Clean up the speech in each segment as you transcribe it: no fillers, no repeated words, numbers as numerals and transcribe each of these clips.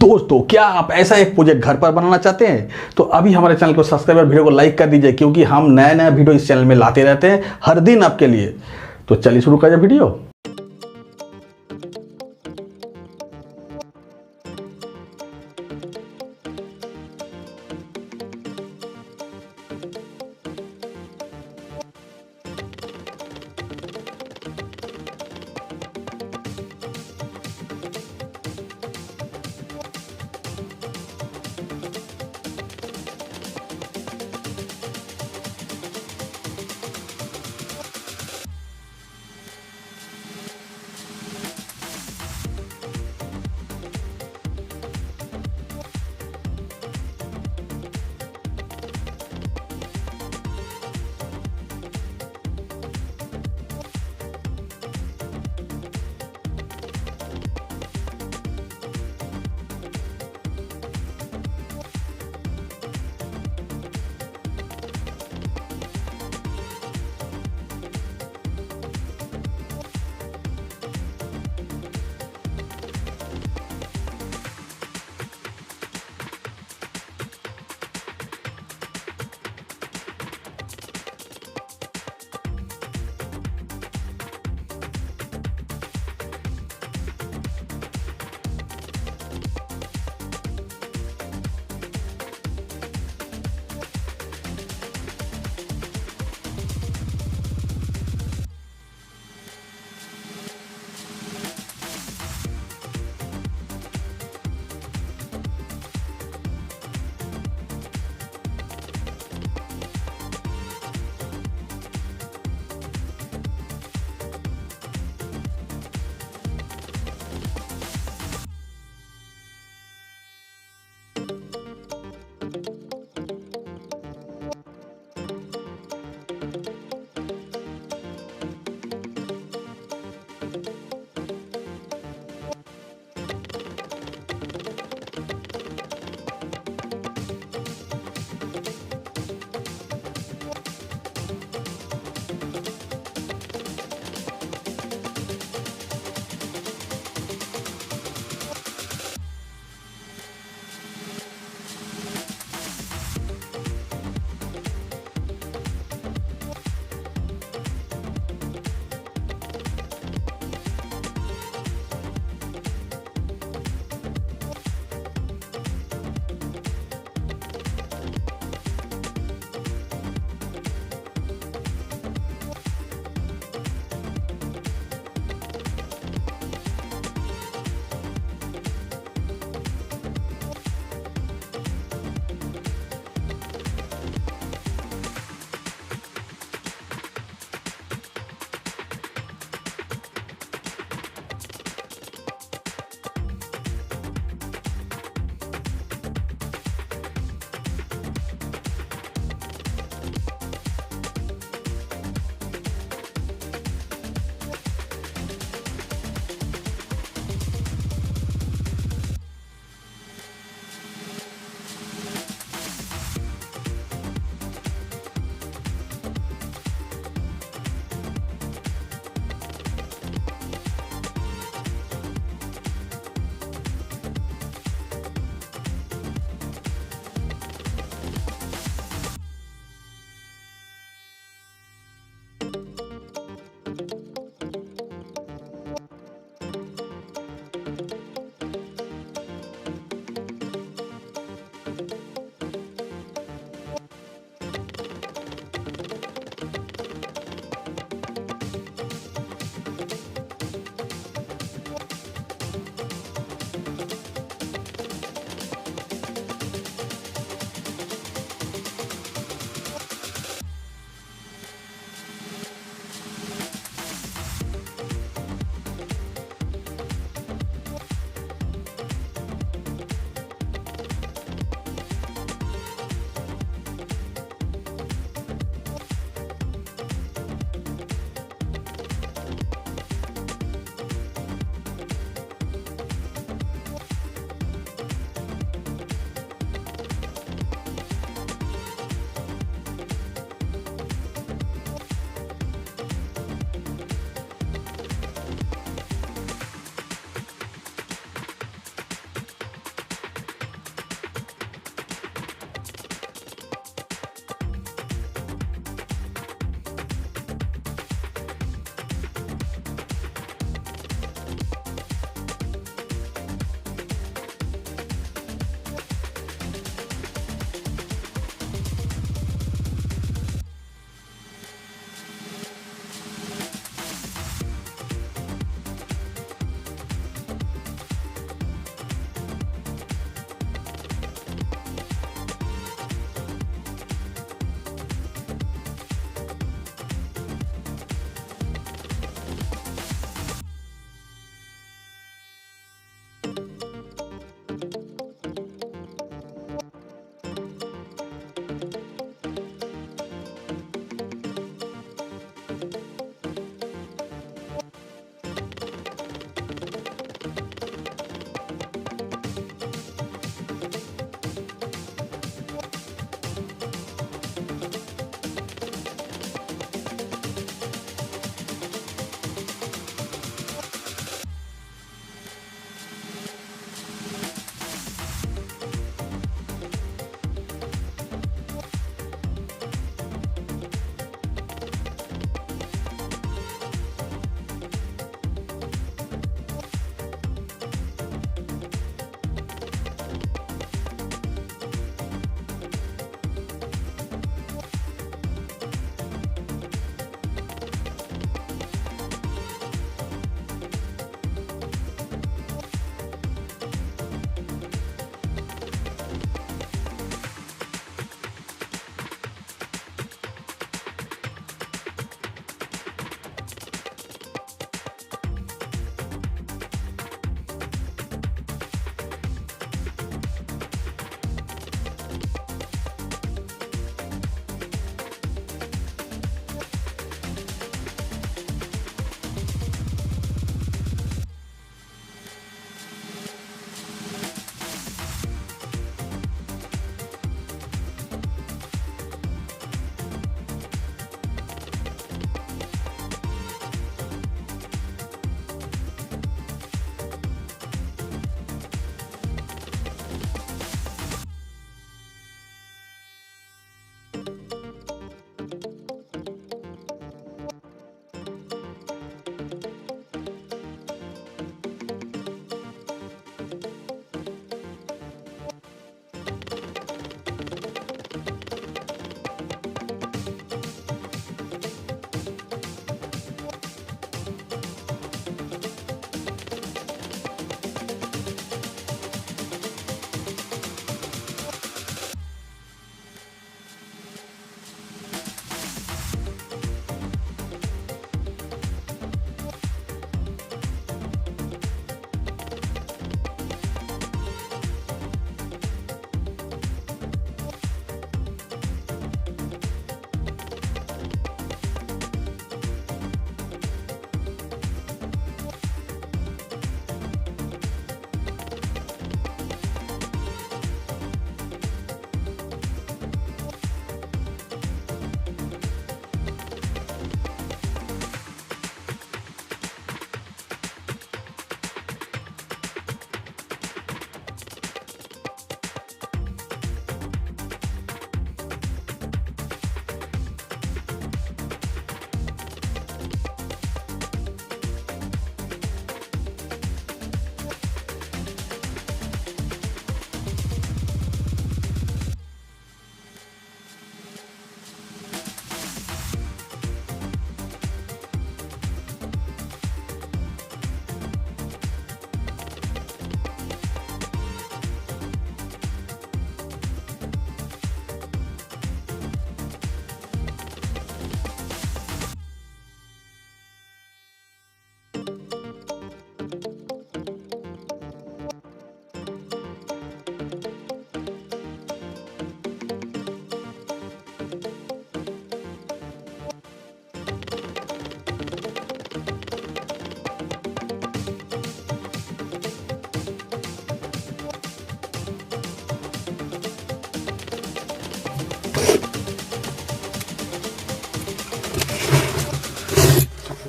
दोस्तों, क्या आप ऐसा एक प्रोजेक्ट घर पर बनाना चाहते हैं? तो अभी हमारे चैनल को सब्सक्राइब और वीडियो को लाइक कर दीजिए, क्योंकि हम नया नया वीडियो इस चैनल में लाते रहते हैं हर दिन आपके लिए। तो चलिए शुरू करें वीडियो।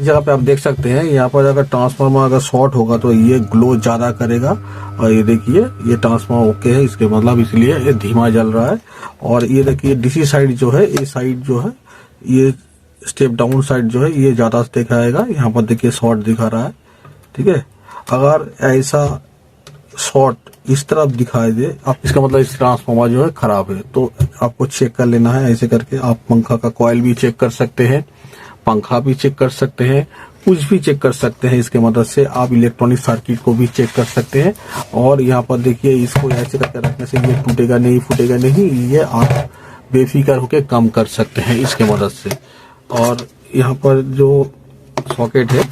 इस जगह पे आप देख सकते हैं, यहाँ पर अगर ट्रांसफार्मर अगर शॉर्ट होगा तो ये ग्लो ज़्यादा करेगा। और ये देखिए ये ट्रांसफार्मर ओके है, इसके मतलब इसलिए ये धीमा जल रहा है। और ये देखिए डीसी साइड जो है, ये साइड जो है, ये स्टेप डाउन साइड जो है ये ज़्यादा दिखाएगा। यहाँ पर देखिए शॉर्ट दिखा रहा है, ठीक है। अगर ऐसा शॉर्ट इस तरफ दिखाई दे आप, इसका मतलब इस ट्रांसफार्मर जो है खराब है। तो आपको चेक कर लेना है ऐसे करके। आप पंखा का कॉइल भी चेक कर सकते हैं, पंखा भी चेक कर सकते हैं, कुछ भी चेक कर सकते हैं। इसके मदद से आप इलेक्ट्रॉनिक सर्किट को भी चेक कर सकते हैं। और यहाँ पर देखिए इसको ऐसे करके रखने से ये टूटेगा नहीं, फूटेगा नहीं, ये आप बेफिक्र होकर कम कर सकते हैं इसके मदद से। और यहाँ पर जो सॉकेट है,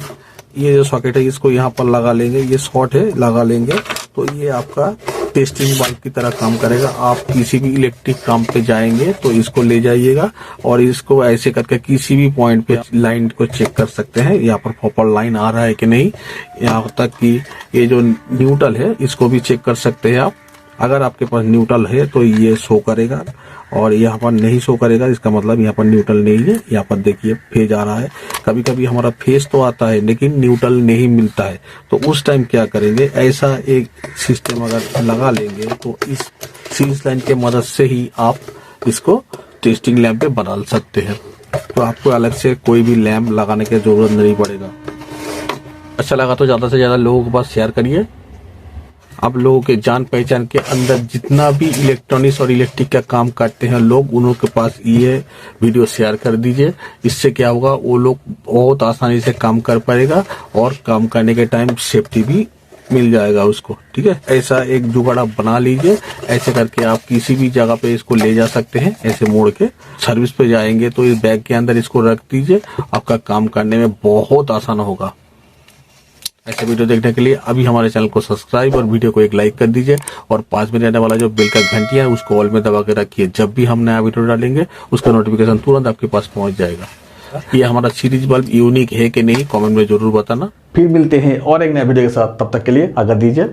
ये जो सॉकेट है इसको यहाँ पर लगा लेंगे, ये शॉर्ट है, लगा लेंगे तो ये आपका टेस्टिंग बल्ब की तरह काम करेगा। आप किसी भी इलेक्ट्रिक काम पे जाएंगे तो इसको ले जाइएगा और इसको ऐसे करके किसी भी पॉइंट पे लाइन को चेक कर सकते हैं, यहाँ पर प्रॉपर लाइन आ रहा है कि नहीं। यहाँ तक कि ये जो न्यूट्रल है इसको भी चेक कर सकते हैं आप। अगर आपके पास न्यूट्रल है तो ये शो करेगा, और यहाँ पर नहीं शो करेगा इसका मतलब यहाँ पर न्यूट्रल नहीं है। यहाँ पर देखिए फेज आ रहा है, कभी कभी हमारा फेज तो आता है लेकिन न्यूट्रल नहीं मिलता है। तो उस टाइम क्या करेंगे, ऐसा एक सिस्टम अगर लगा लेंगे तो इस सीरीज लाइन के मदद से ही आप इसको टेस्टिंग लैंप पे बदल सकते हैं। तो आपको अलग से कोई भी लैंप लगाने की जरूरत नहीं पड़ेगा। अच्छा लगा तो ज्यादा से ज्यादा लोगों के पास शेयर करिए। आप लोगों के जान पहचान के अंदर जितना भी इलेक्ट्रॉनिक्स और इलेक्ट्रिक का काम करते हैं लोग, उन्हों के पास ये वीडियो शेयर कर दीजिए। इससे क्या होगा, वो लोग बहुत आसानी से काम कर पाएगा और काम करने के टाइम सेफ्टी भी मिल जाएगा उसको, ठीक है। ऐसा एक जुगाड़ आप बना लीजिए, ऐसे करके आप किसी भी जगह पे इसको ले जा सकते हैं। ऐसे मोड़ के सर्विस पे जाएंगे तो इस बैग के अंदर इसको रख दीजिए, आपका काम करने में बहुत आसान होगा। ऐसे वीडियो देखने के लिए अभी हमारे चैनल को सब्सक्राइब और वीडियो को एक लाइक कर दीजिए। और 5 मिनट रहने वाला जो बेल का घंटी है उसको ऑल में दबा के रखिए। जब भी हम नया वीडियो डालेंगे उसका नोटिफिकेशन तुरंत आपके पास पहुंच जाएगा। ये हमारा सीरीज बल्ब यूनिक है कि नहीं, कमेंट में जरूर बताना। फिर मिलते हैं और एक नया वीडियो के साथ, तब तक के लिए आज्ञा दीजिए।